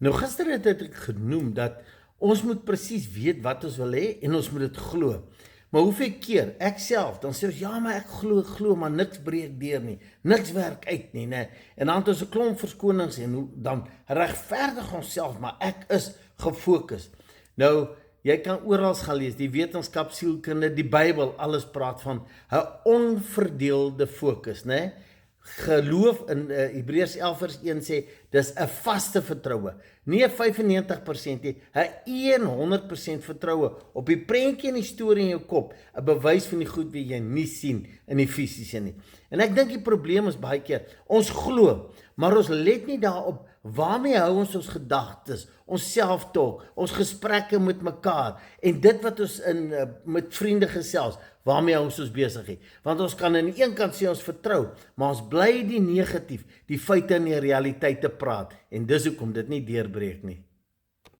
Nou gister het ek genoem dat ons moet presies weet wat ons wil hê en ons moet dit glo. Maar hoeveel keer ek self dan sê ons ja, maar ek glo, maar niks breek deur nie. Niks werk uit nie, né? En dan het ons 'n klomp verskonings en dan regverdig ons self, maar ek is gefokus. Nou, jy kan oral gaan lees, die wetenskap, sielkunde, die Bybel, alles praat van 'n onverdeelde fokus, né? Geloof in Hebreërs 11 vers 1 sê, dis 'n vaste vertroue. Nie 'n 95% nie, 'n 100% vertroue op die prentjie en die storie in jou kop, 'n bewys van die goed wat jy nie sien in die fisiese nie. En ek dink die probleem is baie keer, ons glo, maar ons let nie daarop waarmee hou ons gedagtes, ons self-talk, ons gesprekke met mekaar en dit wat ons met vriende gesels, waarmee hou ons besig? Want ons kan aan die een kant sê ons vertrou, maar ons bly die negatief, die feite en die realiteite praat en dis hoekom dit nie deurbreek nie.